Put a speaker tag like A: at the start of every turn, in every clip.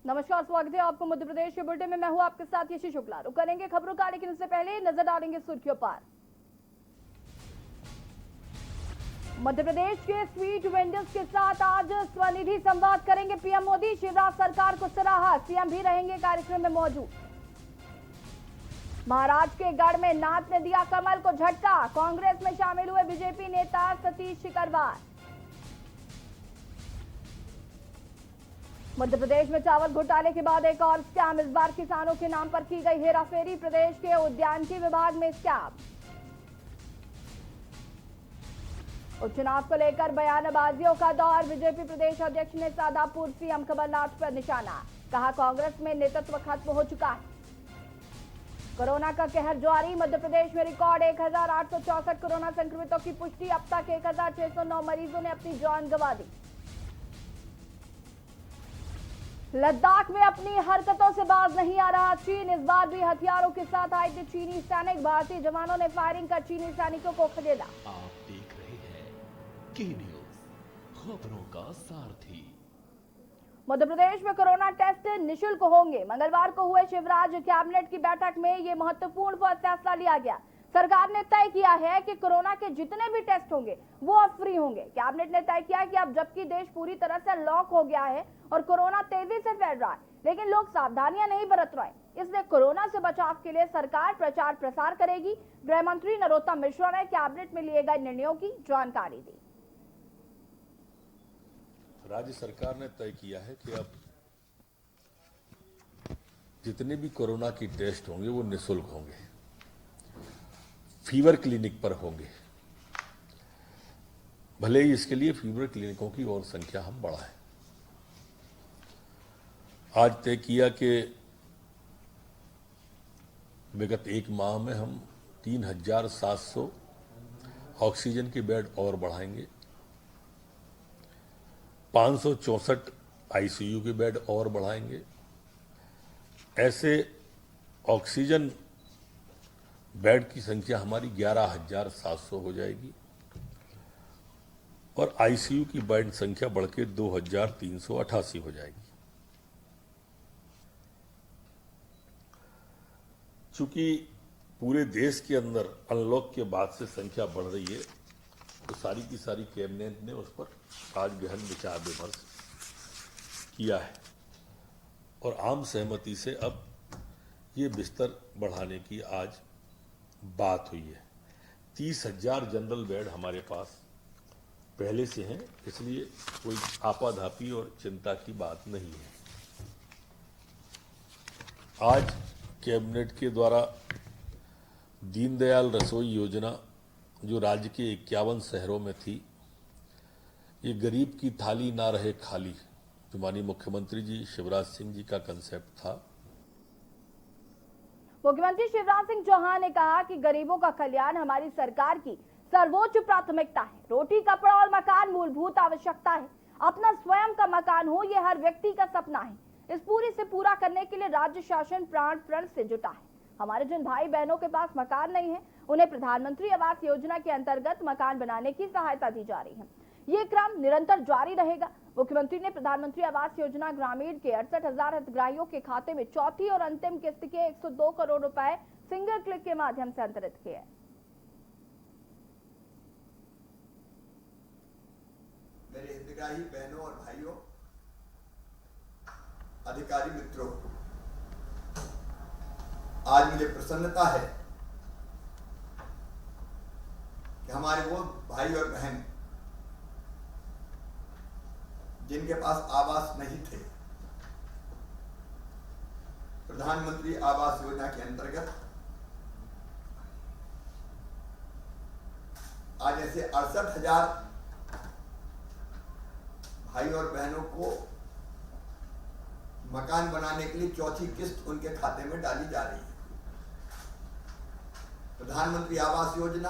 A: नमस्कार, स्वागत है आपको मध्य प्रदेश के बुलेटिन में। मैं हूं आपके साथ यशी शुक्ला। रुक करेंगे खबरों का, लेकिन उससे पहले नजर डालेंगे सुर्खियों पर। मध्य प्रदेश के स्वीट वेंडर्स के साथ आज स्वनिधि संवाद करेंगे पीएम मोदी। शिवराज सरकार को सराहा, सीएम भी रहेंगे कार्यक्रम में मौजूद। महाराष्ट्र के गढ़ में नाथ ने दिया कमल को झटका, कांग्रेस में शामिल हुए बीजेपी नेता सतीश सिकरवार। मध्य प्रदेश में चावल घोटाले के बाद एक और स्कैम, इस बार किसानों के नाम पर की गई हेराफेरी। प्रदेश के उद्यानिकी विभाग में स्कैम। उपचुनाव को लेकर बयानबाजियों का दौर, बीजेपी प्रदेश अध्यक्ष ने साधा पूर्व सीएम कमलनाथ पर निशाना, कहा कांग्रेस में नेतृत्व खत्म हो चुका है। कोरोना का कहर जारी, मध्य प्रदेश में रिकॉर्ड 1864 कोरोना संक्रमितों की पुष्टि। अब तक 1609 मरीजों ने अपनी जान गंवा दी। लद्दाख में अपनी हरकतों से बाज नहीं आ रहा चीन, इस बार भी हथियारों के साथ आए थे चीनी सैनिक। भारतीय जवानों ने फायरिंग कर चीनी सैनिकों को खदेड़ा।
B: आप देख रहे हैं की न्यूज, खबरों का सारथी।
A: मध्य प्रदेश में कोरोना टेस्ट निशुल्क होंगे। मंगलवार को हुए शिवराज कैबिनेट की बैठक में ये महत्वपूर्ण फैसला लिया गया। सरकार ने तय किया है कि कोरोना के जितने भी टेस्ट होंगे वो अब फ्री होंगे। कैबिनेट ने तय किया कि अब जबकि देश पूरी तरह से लॉक हो गया है और कोरोना तेजी से फैल रहा है, लेकिन लोग सावधानियां नहीं बरत रहे, इसलिए कोरोना से बचाव के लिए सरकार प्रचार प्रसार करेगी। गृह मंत्री नरोत्तम मिश्रा ने कैबिनेट में लिए गए निर्णयों की जानकारी दी।
C: राज्य सरकार ने तय किया है कि अब जितने भी कोरोना की टेस्ट होंगे वो निःशुल्क होंगे, फीवर क्लिनिक पर होंगे। भले ही इसके लिए फीवर क्लिनिकों की और संख्या हम बढ़ाएं। आज तय किया कि विगत एक माह में हम 3700 ऑक्सीजन के बेड और बढ़ाएंगे, 564 आईसीयू के बेड और बढ़ाएंगे। ऐसे ऑक्सीजन बेड की संख्या हमारी 11,700 हो जाएगी और आईसीयू की बेड संख्या बढ़ के 2,388 हो जाएगी। चूंकि पूरे देश के अंदर अनलॉक के बाद से संख्या बढ़ रही है, तो सारी की सारी कैबिनेट ने उस पर आज गहन विचार विमर्श किया है और आम सहमति से अब ये बिस्तर बढ़ाने की आज बात हुई है। 30,000 जनरल बेड हमारे पास पहले से हैं, इसलिए कोई आपाधापी और चिंता की बात नहीं है। आज कैबिनेट के द्वारा दीनदयाल रसोई योजना जो राज्य के 51 शहरों में थी, ये गरीब की थाली ना रहे खाली, जो माननीय मुख्यमंत्री जी शिवराज सिंह जी का कंसेप्ट था।
A: मुख्यमंत्री शिवराज सिंह चौहान ने कहा कि गरीबों का कल्याण हमारी सरकार की सर्वोच्च प्राथमिकता है। रोटी, कपड़ा और मकान मूलभूत आवश्यकता है। अपना स्वयं का मकान हो, यह हर व्यक्ति का सपना है। इस पूरी से पूरा करने के लिए राज्य शासन प्राण प्रण से जुटा है। हमारे जिन भाई बहनों के पास मकान नहीं है, उन्हें प्रधानमंत्री आवास योजना के अंतर्गत मकान बनाने की सहायता दी जा रही है। ये क्रम निरंतर जारी रहेगा। मुख्यमंत्री ने प्रधानमंत्री आवास योजना ग्रामीण के 68,000 हितग्राहियों के खाते में चौथी और अंतिम किस्त के 102 करोड़ रुपए सिंगल क्लिक के माध्यम से अंतरित किए।
D: मेरे हितग्राही बहनों और भाइयों, अधिकारी मित्रों, आज मुझे प्रसन्नता है कि हमारे वो भाई और बहन जिनके पास आवास नहीं थे, प्रधानमंत्री आवास योजना के अंतर्गत आज ऐसे 68,000 भाई और बहनों को मकान बनाने के लिए चौथी किस्त उनके खाते में डाली जा रही है। प्रधानमंत्री आवास योजना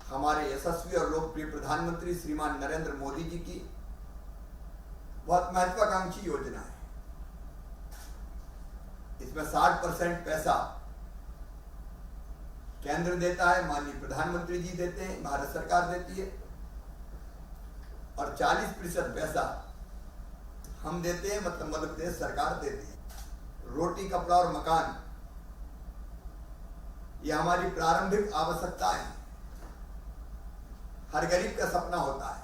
D: हमारे यशस्वी और लोकप्रिय प्रधानमंत्री श्रीमान नरेंद्र मोदी जी की बहुत महत्वाकांक्षी योजना है। इसमें 60% पैसा केंद्र देता है, माननीय प्रधानमंत्री जी देते हैं, भारत सरकार देती है, और 40% पैसा हम देते हैं, मतलब मध्य प्रदेश सरकार देती है। रोटी, कपड़ा और मकान, ये हमारी प्रारंभिक आवश्यकता है। हर गरीब का सपना होता है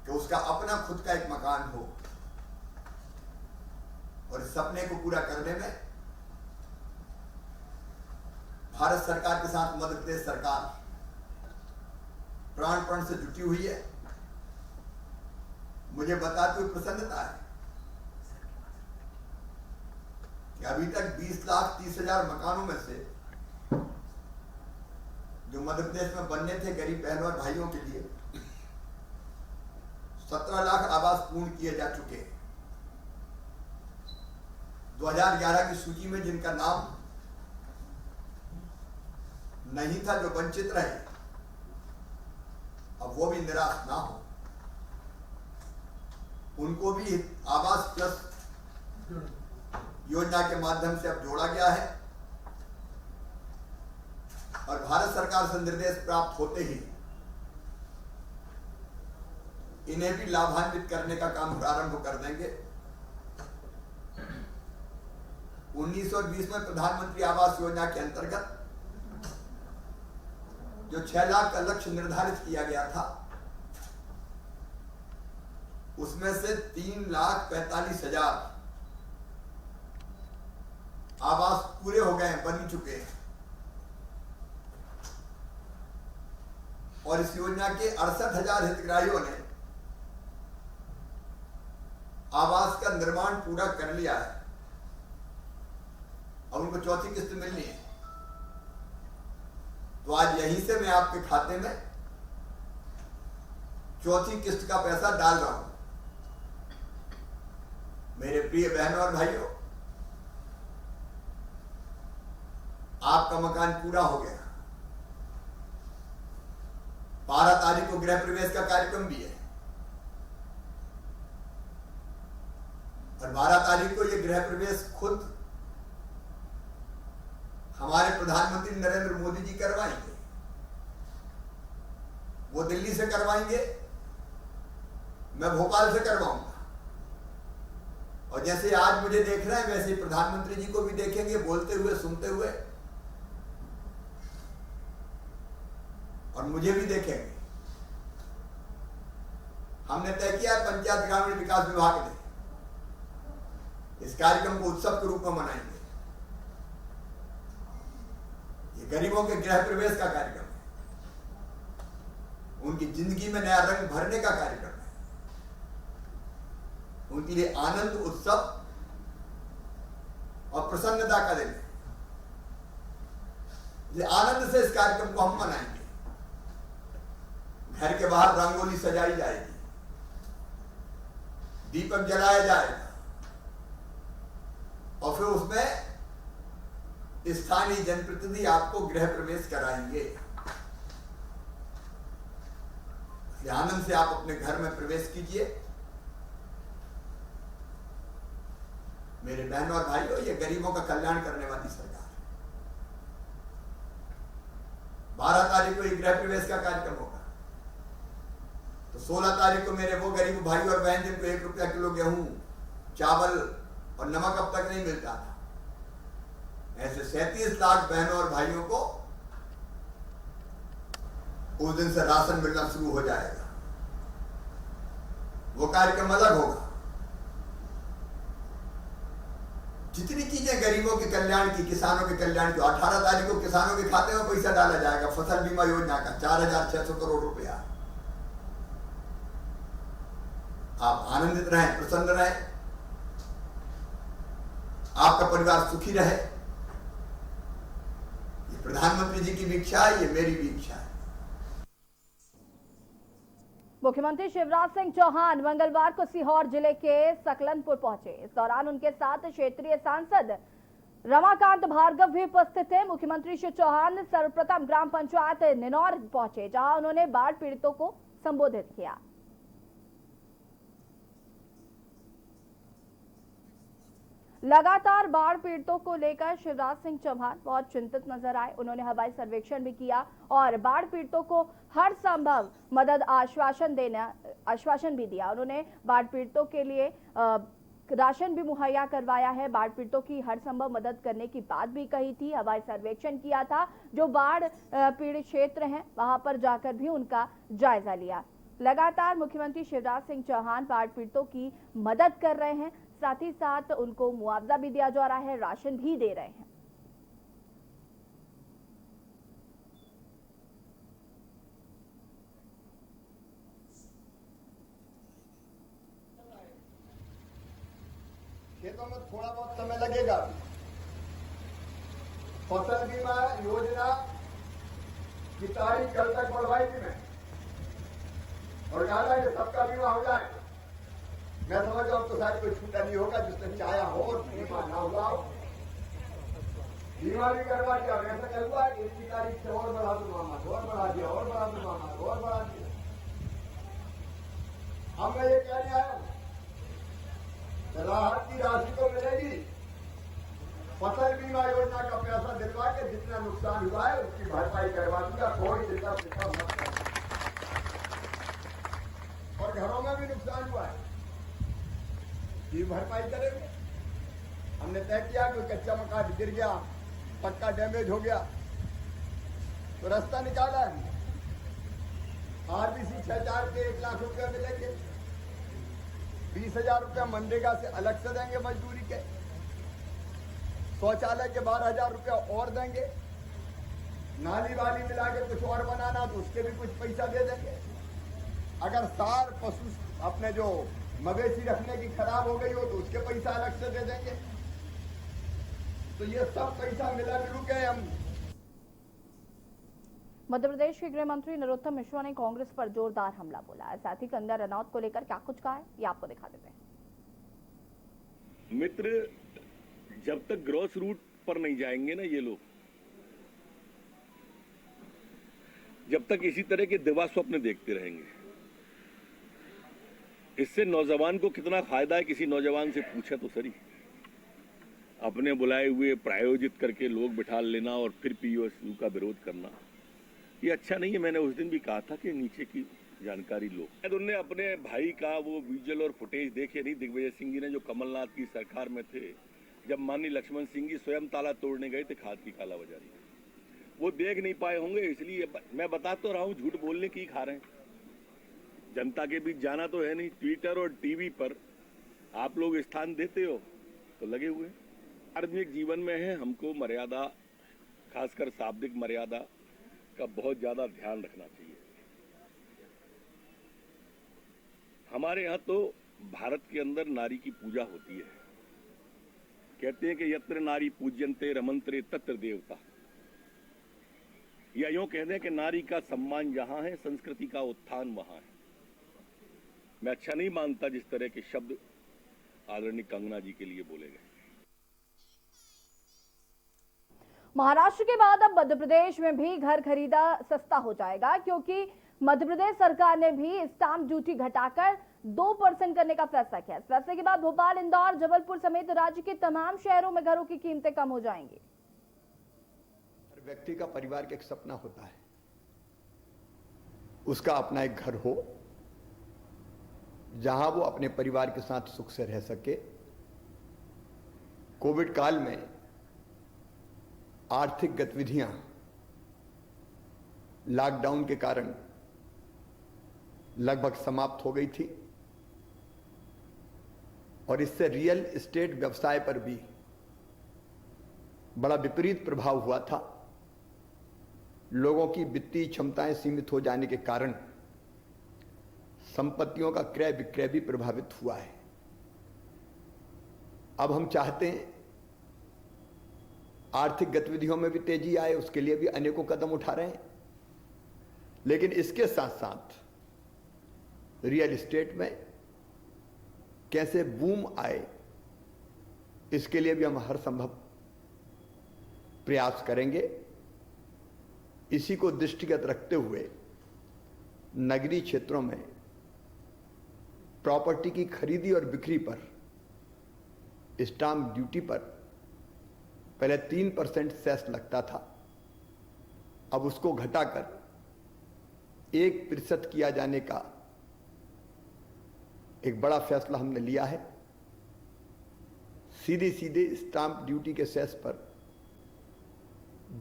D: कि उसका अपना खुद का एक मकान हो, और इस सपने को पूरा करने में भारत सरकार के साथ मध्य प्रदेश सरकार प्राणपण से जुटी हुई है। मुझे बताते हुए प्रसन्नता है कि अभी तक 20,30,000 मकानों में से जो मध्य प्रदेश में बनने थे गरीब बहनों और भाइयों के लिए, 17 लाख आवास पूर्ण किए जा चुके हैं। 2011 की सूची में जिनका नाम नहीं था, जो वंचित रहे, अब वो भी निराश ना हो, उनको भी आवास प्लस योजना के माध्यम से अब जोड़ा गया है। और भारत सरकार से निर्देश प्राप्त होते ही इन्हें भी लाभान्वित करने का काम प्रारंभ कर देंगे। 19 और 20 में प्रधानमंत्री आवास योजना के अंतर्गत जो 6 लाख का लक्ष्य निर्धारित किया गया था, उसमें से 3,45,000 आवास पूरे हो गए हैं, बन चुके हैं। और इस योजना के 68,000 हितग्राहियों ने आवास का निर्माण पूरा कर लिया है। अब उनको चौथी किस्त मिलनी है। तो आज यहीं से मैं आपके खाते में चौथी किस्त का पैसा डाल रहा हूं। मेरे प्रिय बहनों और भाइयों, आपका मकान पूरा हो गया। 12 तारीख को गृह प्रवेश का कार्यक्रम भी है, और 12 तारीख को यह गृह प्रवेश खुद हमारे प्रधानमंत्री नरेंद्र मोदी जी करवाएंगे। वो दिल्ली से करवाएंगे, मैं भोपाल से करवाऊंगा। और जैसे आज मुझे देख रहे हैं, वैसे ही प्रधानमंत्री जी को भी देखेंगे, बोलते हुए, सुनते हुए, और मुझे भी देखेंगे। हमने तय किया पंचायत ग्रामीण विकास विभाग ने इस कार्यक्रम को उत्सव के रूप में मनाएंगे। ये गरीबों के गृह प्रवेश का कार्यक्रम है, उनकी जिंदगी में नया रंग भरने का कार्यक्रम है, उनके लिए आनंद, उत्सव और प्रसन्नता का दिन है। इसलिए आनंद से इस कार्यक्रम को हम मनाएंगे। घर के बाहर रंगोली सजाई जाएगी, दीपक जलाया जाएगा, और फिर उसमें स्थानीय जनप्रतिनिधि आपको गृह प्रवेश कराएंगे। आनंद से आप अपने घर में प्रवेश कीजिए। मेरे बहनों और भाइयों, ये गरीबों का कल्याण करने वाली सरकार है। 12 तारीख को ये गृह प्रवेश का कार्यक्रम होगा, तो 16 तारीख को मेरे वो गरीब भाई और बहन जिनको 1 रुपया किलो गेहूं, चावल और नमक अब तक नहीं मिलता था, ऐसे 37 लाख बहनों और भाइयों को उस दिन से राशन मिलना शुरू हो जाएगा। वो कार्यक्रम अलग होगा। जितनी चीजें गरीबों के कल्याण की, किसानों के कल्याण की, 18 तारीख को किसानों के खाते में पैसा डाला जाएगा फसल बीमा योजना का 4,600 करोड़ रुपया। आप आनंदित रहें, प्रसन्न रहें, आपका परिवार सुखी रहे। ये प्रधानमंत्री जी की भी इच्छा है, ये मेरी भी इच्छा है।
A: मुख्यमंत्री शिवराज सिंह चौहान मंगलवार को सीहोर जिले के सकलनपुर पहुंचे। इस दौरान उनके साथ क्षेत्रीय सांसद रमाकांत भार्गव भी उपस्थित थे। मुख्यमंत्री श्री चौहान सर्वप्रथम ग्राम पंचायत निनौर पहुंचे, जहां उन्होंने बाढ़ पीड़ितों को संबोधित किया। लगातार बाढ़ पीड़ितों को लेकर शिवराज सिंह चौहान बहुत चिंतित नजर आए। उन्होंने हवाई सर्वेक्षण भी किया और बाढ़ पीड़ितों को हर संभव मदद आश्वासन आश्वासन भी दिया। उन्होंने बाढ़ पीड़ितों के लिए राशन भी मुहैया करवाया है। बाढ़ पीड़ितों की हर संभव मदद करने की बात भी कही थी। हवाई सर्वेक्षण किया था, जो बाढ़ पीड़ित क्षेत्र हैं वहां पर जाकर भी उनका जायजा लिया। लगातार मुख्यमंत्री शिवराज सिंह चौहान बाढ़ पीड़ितों की मदद कर रहे हैं, साथ ही साथ उनको मुआवजा भी दिया जा रहा है, राशन भी दे रहे हैं।
D: खेतों में थोड़ा बहुत समय लगेगा। फसल बीमा योजना की तारीख कल तक बढ़वाई थी मैं, और कहा था कि सबका बीमा हो जाए। मैं समझ रहा हूं तो शायद कोई छूटा नहीं होगा जिसने चाहा हो और बीमा ना हुआ हो। बीमा भी करवा दिया। ऐसा क्या हुआ कि इसकी तारीख से और बढ़ा दूंगा, और बढ़ा दिया, और बढ़ा दूंगा, और बढ़ा दिया। अब मैं ये कहने आया हूं, राहत की राशि तो मिलेगी। फसल बीमा योजना का पैसा दिलवा के जितना नुकसान हुआ है उसकी भरपाई करवा दूंगा। कोई चिंता फिक्र मत करो। और घरों में भी नुकसान हुआ है, ये भरपाई करेंगे। हमने तय किया कोई कच्चा मकान गिर गया, पक्का डैमेज हो गया तो रास्ता निकाला है। आरबीसी 6,4 के 1 लाख रुपया मिलेंगे। 20,000 रुपया मनरेगा से अलग से देंगे मजदूरी के। शौचालय के 12,000 रुपया और देंगे। नाली वाली मिला के कुछ और बनाना तो उसके भी कुछ पैसा दे देंगे। अगर सार पशु अपने जो मवेशी रखने की खराब हो गई हो तो उसके पैसा अलग से दे देंगे। तो ये सब पैसा मिला मिलू के हम।
A: मध्य प्रदेश के गृह मंत्री नरोत्तम मिश्रा ने कांग्रेस पर जोरदार हमला बोला है। साथ ही कंगना रनौत को लेकर क्या कुछ कहा है, ये आपको दिखा देते हैं।
E: मित्र, जब तक ग्रॉस रूट पर नहीं जाएंगे ना ये लोग, जब तक इसी तरह के दिवा स्वप्न देखते रहेंगे। इससे नौजवान को कितना फायदा है, किसी नौजवान से पूछे तो सही। अपने बुलाए हुए प्रायोजित करके लोग बिठा लेना और फिर पीओएसयू का विरोध करना, ये अच्छा नहीं है। मैंने उस दिन भी कहा था कि नीचे की जानकारी लो। उन्होंने अपने भाई का वो विजुअल और फुटेज देखे नहीं, दिग्विजय सिंह जी ने, जो कमलनाथ की सरकार में थे, जब माननीय लक्ष्मण सिंह जी स्वयं ताला तोड़ने गए थे खाद की कालाबाजारी। वो देख नहीं पाए होंगे, इसलिए मैं बता तो रहा हूं, झूठ बोलने की खा रहे हैं। जनता के बीच जाना तो है नहीं। ट्विटर और टीवी पर आप लोग स्थान देते हो तो लगे हुए। सार्वजनिक जीवन में है, हमको मर्यादा, खासकर शाब्दिक मर्यादा का बहुत ज्यादा ध्यान रखना चाहिए। हमारे यहाँ तो भारत के अंदर नारी की पूजा होती है। कहते हैं कि यत्र नारी पूज्यन्ते रमन्ते तत्र देवता। या यूं कहते हैं कि नारी का सम्मान जहां है, संस्कृति का उत्थान वहां है। मैं अच्छा नहीं मानता जिस तरह के शब्द आदरणीय कंगना जी के लिए बोले गए।
A: महाराष्ट्र के बाद अब मध्य प्रदेश में भी घर खरीदा सस्ता हो जाएगा, क्योंकि मध्य प्रदेश सरकार ने भी स्टाम्प ड्यूटी घटाकर 2% करने का फैसला किया। इस फैसले के बाद भोपाल, इंदौर, जबलपुर समेत राज्य के तमाम शहरों में घरों की कीमतें कम हो जाएंगी।
D: हर व्यक्ति का परिवार का एक सपना होता है, उसका अपना एक घर हो जहां वो अपने परिवार के साथ सुख से रह सके। कोविड काल में आर्थिक गतिविधियां लॉकडाउन के कारण लगभग समाप्त हो गई थी और इससे रियल एस्टेट व्यवसाय पर भी बड़ा विपरीत प्रभाव हुआ था। लोगों की वित्तीय क्षमताएं सीमित हो जाने के कारण संपत्तियों का क्रय विक्रय भी प्रभावित हुआ है। अब हम चाहते हैं आर्थिक गतिविधियों में भी तेजी आए, उसके लिए भी अनेकों कदम उठा रहे हैं। लेकिन इसके साथ साथ रियल एस्टेट में कैसे बूम आए, इसके लिए भी हम हर संभव प्रयास करेंगे। इसी को दृष्टिगत रखते हुए नगरीय क्षेत्रों में प्रॉपर्टी की खरीदी और बिक्री पर स्टाम्प ड्यूटी पर पहले 3% सेस लगता था, अब उसको घटाकर 1% किया जाने का एक बड़ा फैसला हमने लिया है। सीधे सीधे स्टाम्प ड्यूटी के सेस पर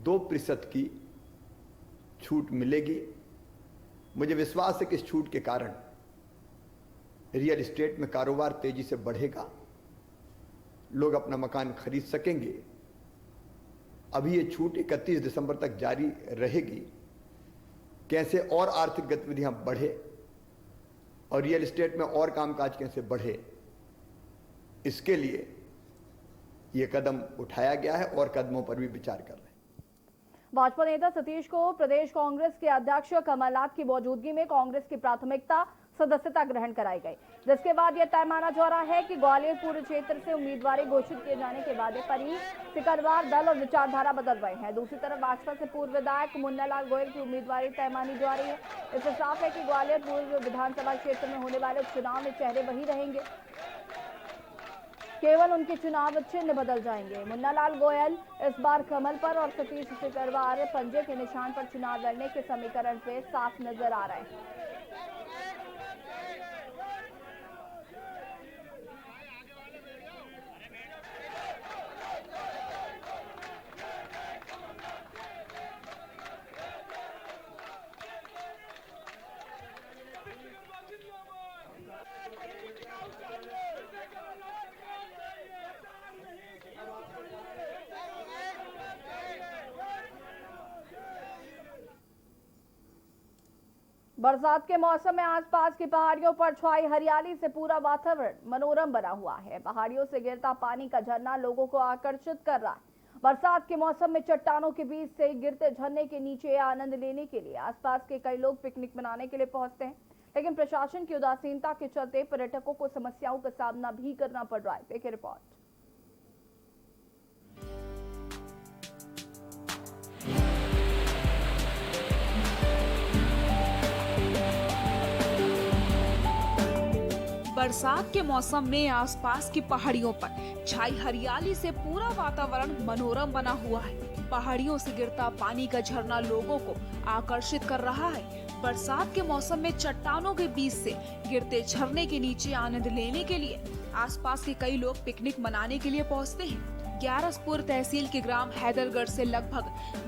D: 2% की छूट मिलेगी। मुझे विश्वास है कि इस छूट के कारण रियल एस्टेट में कारोबार तेजी से बढ़ेगा, लोग अपना मकान खरीद सकेंगे। अभी ये छूट 31 दिसंबर तक जारी रहेगी। कैसे और आर्थिक गतिविधियां बढ़े और रियल एस्टेट में और कामकाज कैसे बढ़े, इसके लिए ये कदम उठाया गया है और कदमों पर भी विचार कर रहे हैं।
A: भाजपा नेता सतीश को प्रदेश कांग्रेस के अध्यक्ष कमलनाथ की मौजूदगी में कांग्रेस की प्राथमिकता सदस्यता ग्रहण कराई गई, जिसके बाद यह तय माना जा रहा है कि ग्वालियर पूर्व क्षेत्र से उम्मीदवारी घोषित किए जाने के बाद पर ही सिकरवार दल और विचारधारा बदल रहे हैं। दूसरी तरफ भाजपा से पूर्व विधायक मुन्नालाल गोयल की उम्मीदवारी तय मानी जा रही है। इससे साफ है कि ग्वालियर पूर्व विधानसभा क्षेत्र में होने वाले चुनाव में चेहरे वही रहेंगे, केवल उनके चुनाव चिन्ह बदल जाएंगे। मुन्नालाल गोयल इस बार कमल पर और सतीश सिकरवार पंजे के निशान पर चुनाव लड़ने के समीकरण पे साफ नजर आ रहे हैं। बरसात के मौसम में आसपास की पहाड़ियों पर छाई हरियाली से पूरा वातावरण मनोरम बना हुआ है। पहाड़ियों से गिरता पानी का झरना लोगों को आकर्षित कर रहा है। बरसात के मौसम में चट्टानों के बीच से गिरते झरने के नीचे आनंद लेने के लिए आसपास के कई लोग पिकनिक मनाने के लिए पहुंचते हैं, लेकिन प्रशासन की उदासीनता के चलते पर्यटकों को समस्याओं का सामना भी करना पड़ रहा है। देखिए रिपोर्ट।
F: बरसात के मौसम में आसपास की पहाड़ियों पर छाई हरियाली से पूरा वातावरण मनोरम बना हुआ है। पहाड़ियों से गिरता पानी का झरना लोगों को आकर्षित कर रहा है। बरसात के मौसम में चट्टानों के बीच से गिरते झरने के नीचे आनंद लेने के लिए आसपास के कई लोग पिकनिक मनाने के लिए पहुंचते हैं। ग्यारसपुर तहसील के ग्राम हैदरगढ़ से लगभग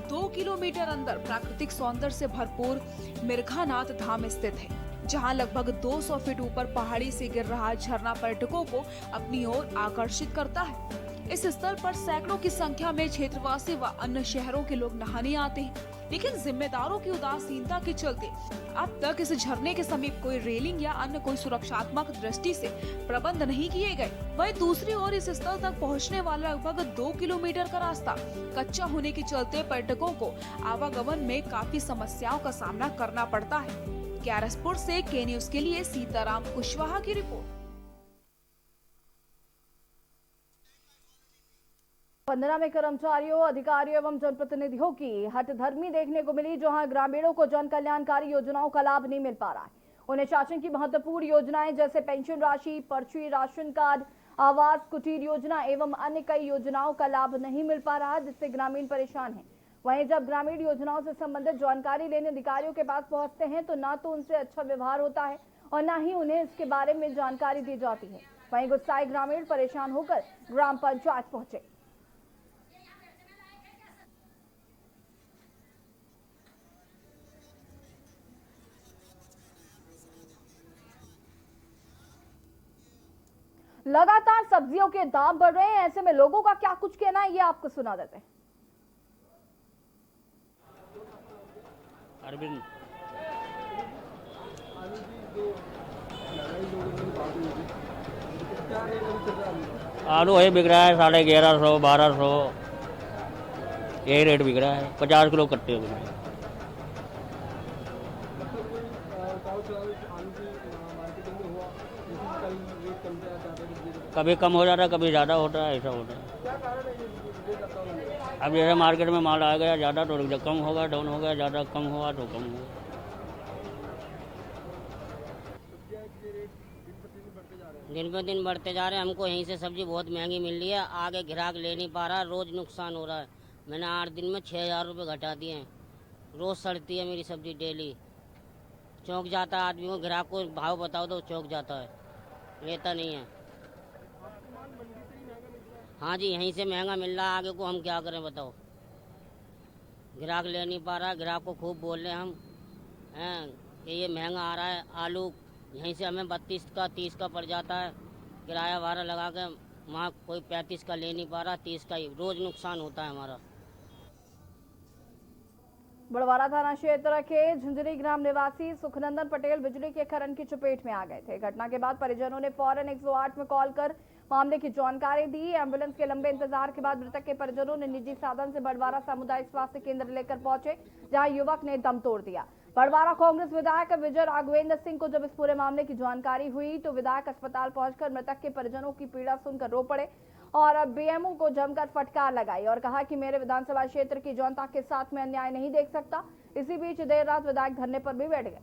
F: 2 किलोमीटर अंदर प्राकृतिक सौंदर्य से भरपूर मिर्घानाथ धाम स्थित है, जहां लगभग 200 फीट ऊपर पहाड़ी से गिर रहा झरना पर्यटकों को अपनी ओर आकर्षित करता है। इस स्थल पर सैकड़ों की संख्या में क्षेत्रवासी व अन्य शहरों के लोग नहाने आते हैं, लेकिन जिम्मेदारों की उदासीनता के चलते अब तक इस झरने के समीप कोई रेलिंग या अन्य कोई सुरक्षात्मक दृष्टि से प्रबंध नहीं किए गए। वहीं दूसरी ओर इस स्थल तक पहुंचने वाला लगभग 2 किलोमीटर का रास्ता कच्चा होने के चलते पर्यटकों को आवागमन में काफी समस्याओं का सामना करना पड़ता है। ग्यारसपुर से के न्यूज के लिए सीताराम कुशवाहा की रिपोर्ट।
A: 15 में कर्मचारियों, अधिकारियों एवं जनप्रतिनिधियों की हठधर्मी देखने को मिली, जहां ग्रामीणों को जन कल्याणकारी योजनाओं का लाभ नहीं मिल पा रहा है। उन्हें शासन की महत्वपूर्ण योजनाएं जैसे पेंशन राशि, पर्ची, राशन कार्ड, आवास, कुटीर योजना एवं अन्य कई योजनाओं का लाभ नहीं मिल पा रहा, जिससे ग्रामीण परेशान हैं। वहीं जब ग्रामीण योजनाओं से संबंधित जानकारी लेने अधिकारियों के पास पहुंचते हैं तो ना तो उनसे अच्छा व्यवहार होता है और ना ही उन्हें इसके बारे में जानकारी दी जाती है। वहीं गुस्साए ग्रामीण परेशान होकर ग्राम पंचायत पहुंचे। लगातार सब्जियों के दाम बढ़ रहे हैं, ऐसे में लोगों का क्या कुछ कहना है ये आपको सुना देते हैं।
G: अरविंद आलू है बिक रहा है 1150, 1200 यही रेट बिक रहा है। 50 किलो कट्टे बिक रहे हैं। कभी कम हो जाता है, कभी ज़्यादा होता है, ऐसा होता है। अब जैसे मार्केट में माल आ गया ज़्यादा तो कम होगा, डाउन हो गया, ज़्यादा कम हुआ तो कम होगा।
H: दिन पर दिन बढ़ते जा रहे हैं। हमको यहीं से सब्जी बहुत महंगी मिल रही है, आगे ग्राहक ले नहीं पा रहा, रोज़ नुकसान हो रहा है। मैंने 8 दिन में 6000 रुपये घटा दिए हैं। रोज़ सड़ती है मेरी सब्जी डेली। चौंक जाता है आदमी को, ग्राहक को भाव बताओ तो चौंक जाता है। लेता नहीं है। हाँ जी, यहीं से महंगा मिल रहा है, आगे को हम क्या करें बताओ। ग्राहक ले नहीं पा रहा, ग्राहक को खूब बोल रहे हम हैं कि ये महंगा आ रहा है। आलू यहीं से हमें 32 का 30 का पड़ जाता है, किराया भाड़ा लगा के वहाँ कोई 35 का ले नहीं पा रहा, 30 का ही रोज़ नुकसान होता है हमारा।
A: बड़वारा थाना क्षेत्र के झुंझुनी ग्राम निवासी सुखनंदन पटेल बिजली के करंट की चपेट में आ गए थे। घटना के बाद परिजनों ने फौरन 108 में कॉल कर मामले की जानकारी दी। एम्बुलेंस के लंबे इंतजार के बाद मृतक के परिजनों ने निजी साधन से बड़वारा सामुदायिक स्वास्थ्य केंद्र लेकर पहुंचे, जहां युवक ने दम तोड़ दिया। बड़वारा कांग्रेस विधायक विजय राघवेंद्र सिंह को जब इस पूरे मामले की जानकारी हुई तो विधायक अस्पताल पहुंचकर मृतक के परिजनों की पीड़ा सुनकर रो पड़े और बीएमओ को जमकर फटकार लगाई और कहा कि मेरे विधानसभा क्षेत्र की जनता के साथ में अन्याय नहीं देख सकता। इसी बीच देर रात विधायक धरने पर भी बैठ गए।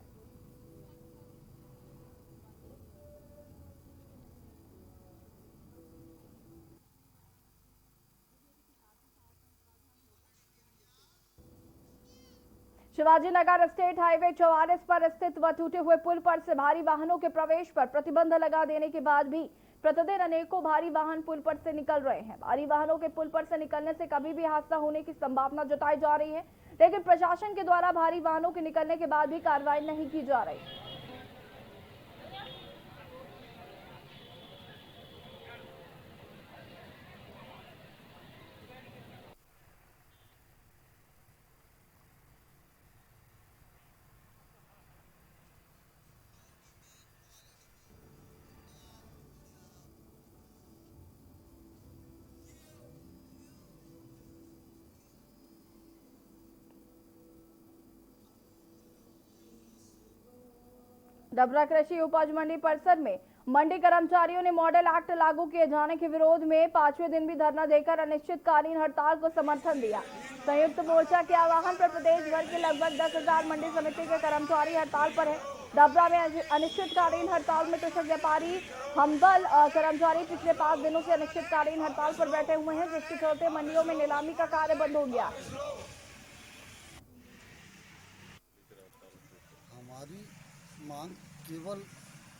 A: शिवाजी नगर स्टेट हाईवे 44 पर स्थित व टूटे हुए पुल पर से भारी वाहनों के प्रवेश पर प्रतिबंध लगा देने के बाद भी प्रतिदिन अनेकों भारी वाहन पुल पर से निकल रहे हैं। भारी वाहनों के पुल पर से निकलने से कभी भी हादसा होने की संभावना जताई जा रही है, लेकिन प्रशासन के द्वारा भारी वाहनों के निकलने के बाद भी कार्रवाई नहीं की जा रही। डबरा कृषि उपज मंडी परिसर में मंडी कर्मचारियों ने मॉडल एक्ट लागू किए जाने के विरोध में 5वें दिन भी धरना देकर अनिश्चितकालीन हड़ताल को समर्थन दिया। संयुक्त मोर्चा के आह्वान पर प्रदेश भर के लगभग 10,000 मंडी समिति के कर्मचारी हड़ताल पर है। डबरा में अनिश्चितकालीन हड़ताल में कृषक व्यापारी हम्बल कर्मचारी पिछले 5 दिनों से अनिश्चितकालीन हड़ताल पर बैठे हुए हैं, जिसके चलते मंडियों में नीलामी का कार्य बंद हो गया।
I: हमारी मांग केवल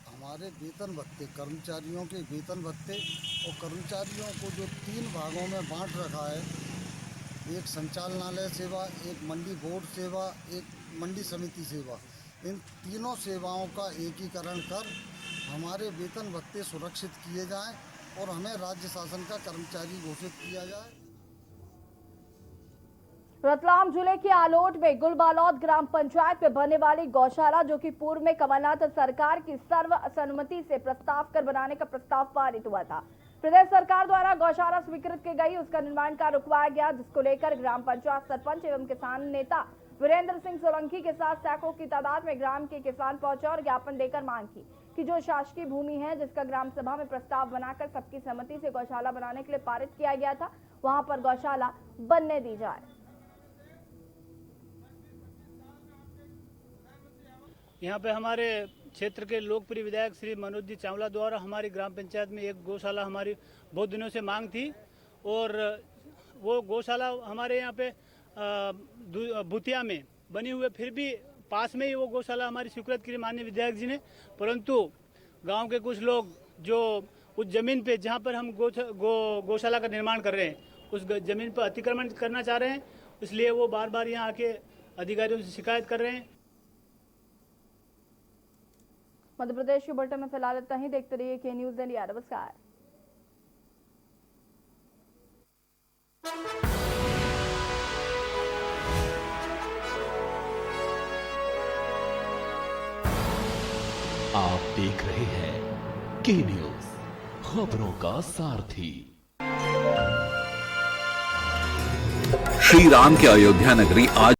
I: हमारे वेतन भत्ते, कर्मचारियों के वेतन भत्ते और कर्मचारियों को जो 3 भागों में बांट रखा है, एक संचालनालय सेवा, एक मंडी बोर्ड सेवा, एक मंडी समिति सेवा, इन तीनों सेवाओं का एकीकरण कर हमारे वेतन भत्ते सुरक्षित किए जाएं और हमें राज्य शासन का कर्मचारी घोषित किया जाए।
A: रतलाम जिले के आलोट में गुलबालौद ग्राम पंचायत में बनने वाली गौशाला, जो कि पूर्व में कमलनाथ सरकार की सर्वसम्मति से प्रस्ताव कर बनाने का प्रस्ताव पारित हुआ था। प्रदेश सरकार द्वारा गौशाला स्वीकृत की गई, उसका निर्माण कार्य रुकवाया गया, जिसको लेकर ग्राम पंचायत सरपंच एवं किसान नेता वीरेंद्र सिंह सोलंकी के साथ सैकड़ों की तादाद में ग्राम के किसान पहुंचे और ज्ञापन देकर मांग की कि जो शासकीय भूमि है, जिसका ग्राम सभा में प्रस्ताव बनाकर सबकी सहमति से गौशाला बनाने के लिए पारित किया गया था, वहां पर गौशाला बनने दी जाए।
J: यहाँ पे हमारे क्षेत्र के लोकप्रिय विधायक श्री मनोज जी चावला द्वारा हमारी ग्राम पंचायत में एक गौशाला हमारी बहुत दिनों से मांग थी और वो गौशाला हमारे यहाँ पे भूतिया में बनी हुई, फिर भी पास में ही वो गौशाला हमारी स्वीकृत की माननीय विधायक जी ने, परंतु गांव के कुछ लोग जो उस जमीन पे जहाँ पर हम गौशाला का निर्माण कर रहे हैं, उस जमीन पर अतिक्रमण करना चाह रहे हैं, इसलिए वो बार बार यहाँ आके अधिकारियों से शिकायत कर रहे हैं।
A: मध्य प्रदेश के बुलेटिन में फिलहाल इतना ही। देखते रहिए के न्यूज़ इंडिया। नमस्कार।
B: आप देख रहे हैं के न्यूज़, खबरों का सारथी।
K: श्री राम के अयोध्या नगरी आज